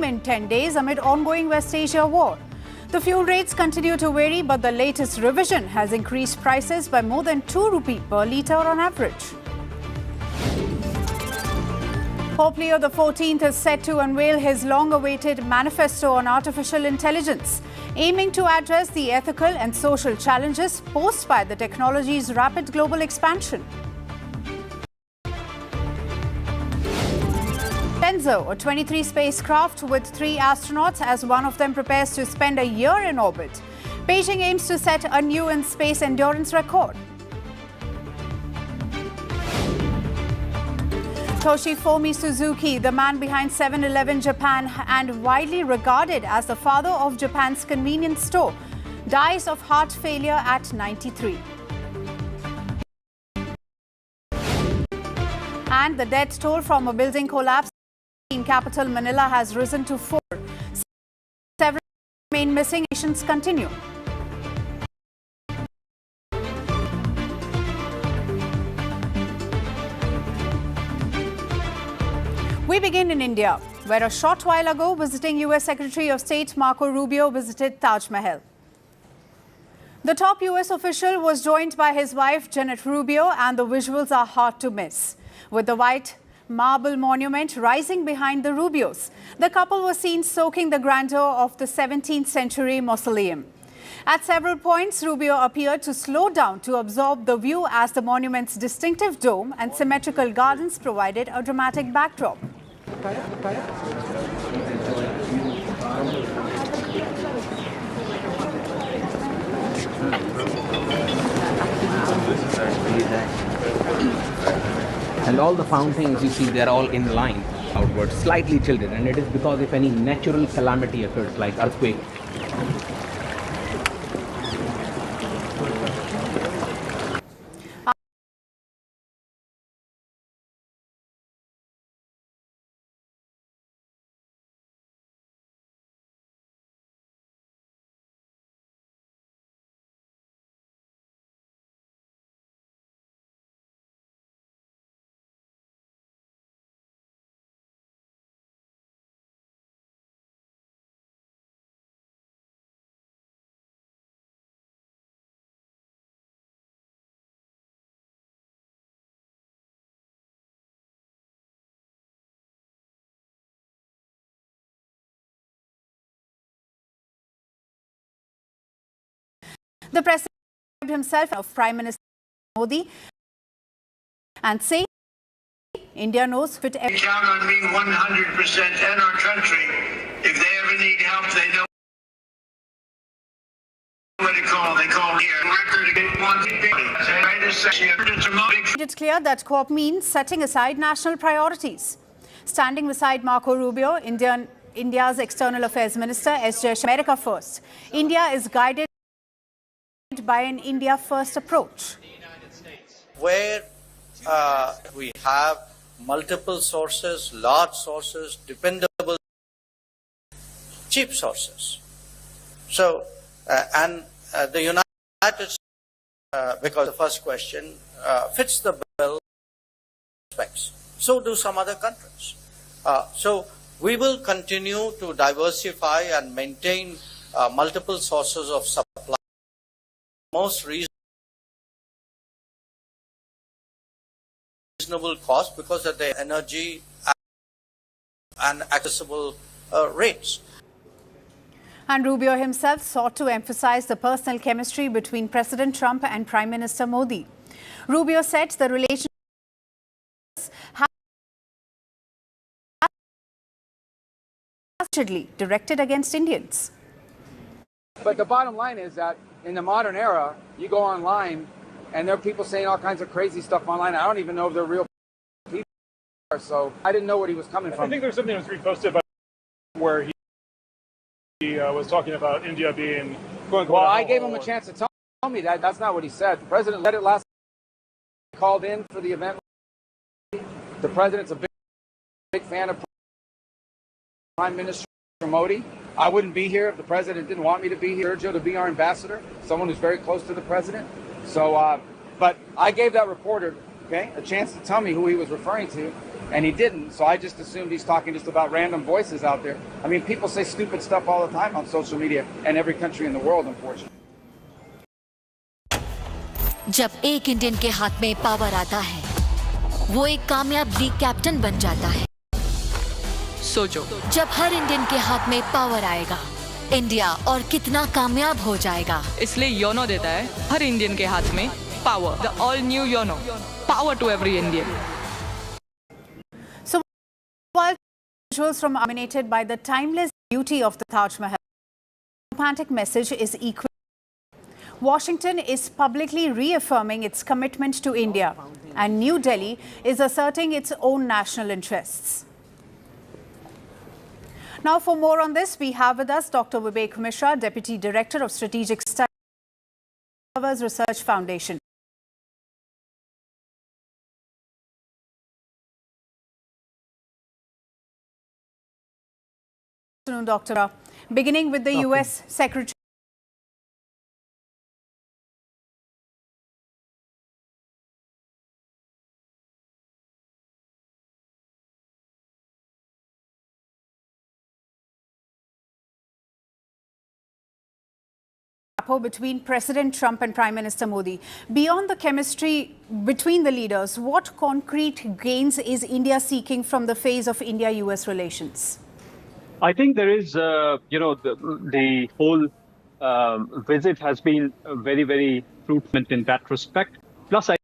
in 10 days amid ongoing West Asia war. The fuel rates continue to vary, but the latest revision has increased prices by more than 2 rupee per litre on average. Pope Leo XIV is set to unveil his long-awaited manifesto on artificial intelligence, aiming to address the ethical and social challenges posed by the technology's rapid global expansion. Tenzo, a 23 spacecraft with 3 astronauts as one of them prepares to spend a year in orbit. Beijing aims to set a new in-space endurance record. Toshifumi Suzuki, the man behind 7-Eleven Japan and widely regarded as the father of Japan's convenience store, dies of heart failure at 93. And the death toll from a building collapse in capital Manila has risen to 4. Several remain missing. Nations continue. We begin in India, where a short while ago, visiting US Secretary of State Marco Rubio visited Taj Mahal. The top US official was joined by his wife Janet Rubio, and the visuals are hard to miss. With the white marble monument rising behind the Rubios, the couple was seen soaking the grandeur of the 17th century mausoleum. At several points, Rubio appeared to slow down to absorb the view as the monument's distinctive dome and symmetrical gardens provided a dramatic backdrop. And all the fountains you see, they're all in line outward, slightly tilted, and it is because if any natural calamity occurs like earthquake. The president described himself of Prime Minister Modi and saying India knows fit. They count on me 100% and our country. If they ever need help, they know where to call. They call here. It's clear that COP means setting aside national priorities. Standing beside Marco Rubio, India's External Affairs Minister S. Jaishankar, America first. India is guided by an India first approach. Where we have multiple sources, large sources, dependable, cheap sources. So, the United States, because the first question fits the bill specs. So do some other countries. So we will continue to diversify and maintain multiple sources of supply. Most reasonable cost because of the energy and accessible rates. And Rubio himself sought to emphasize the personal chemistry between President Trump and Prime Minister Modi. Rubio said the relationship has directed against Indians. But the bottom line is that in the modern era, you go online and there are people saying all kinds of crazy stuff online. I don't even know if they're real people. So I didn't know what he was coming from. I think there's something that was reposted by where he was talking about India being going. Well, I gave him a chance to tell me that. That's not what he said. The president let it last. Called in for the event. The president's a big fan of Prime Minister Modi. I wouldn't be here if the president didn't want me to be here. Sergio to be our ambassador, someone who's very close to the president. So, but I gave that reporter, okay, a chance to tell me who he was referring to, and he didn't. So I just assumed he's talking just about random voices out there. I mean, people say stupid stuff all the time on social media in every country in the world, unfortunately. जब एक Indian के हाथ में power आता है, वो एक कामयाब लीग कैप्टन बन जाता है। सोचो, जब हर इंडियन के हाथ में पावर आएगा, इंडिया और कितना कामयाब हो जाएगा। इसलिए योनो देता है हर इंडियन के हाथ में power. The all new YONO, power to every Indian. So while visuals from dominated by the timeless beauty of the Taj Mahal, the romantic message is equal. Washington is publicly reaffirming its commitment to India, and New Delhi is asserting its own national interests. Now, for more on this, we have with us Dr. Vivek Mishra, Deputy Director of Strategic Studies, Research Foundation. Good afternoon, Doctor. Beginning with the U.S. Secretary. Between President Trump and Prime Minister Modi. Beyond the chemistry between the leaders, what concrete gains is India seeking from the phase of India-US relations? I think there is, the whole visit has been very, very fruitful in that respect. Plus, I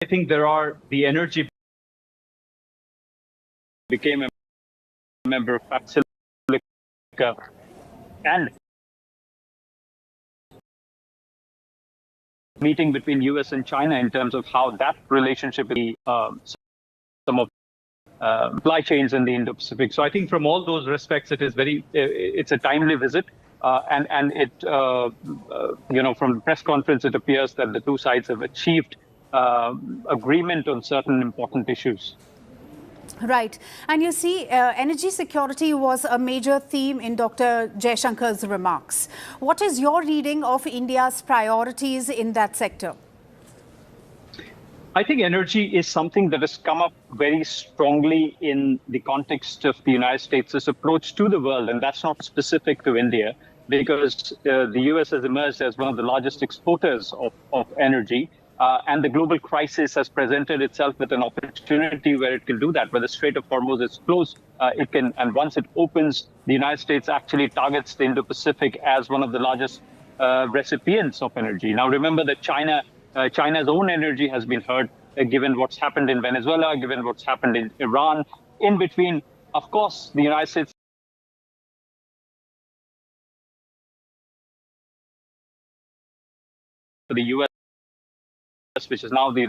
think the energy became a member of Silica and meeting between US and China in terms of how that relationship will be some of supply chains in the Indo-Pacific. So I think from all those respects, it's a timely visit. And it, from the press conference, it appears that the two sides have achieved agreement on certain important issues. Right. And you see, energy security was a major theme in Dr. Jaishankar's remarks. What is your reading of India's priorities in that sector? I think energy is something that has come up very strongly in the context of the United States' approach to the world, and that's not specific to India, because the US has emerged as one of the largest exporters of energy. And the global crisis has presented itself with an opportunity where it can do that. Where the Strait of Hormuz is closed, it can, and once it opens, the United States actually targets the Indo-Pacific as one of the largest recipients of energy. Now, remember that China's own energy has been hurt, given what's happened in Venezuela, given what's happened in Iran. In between, of course, the United States for the US, which is now the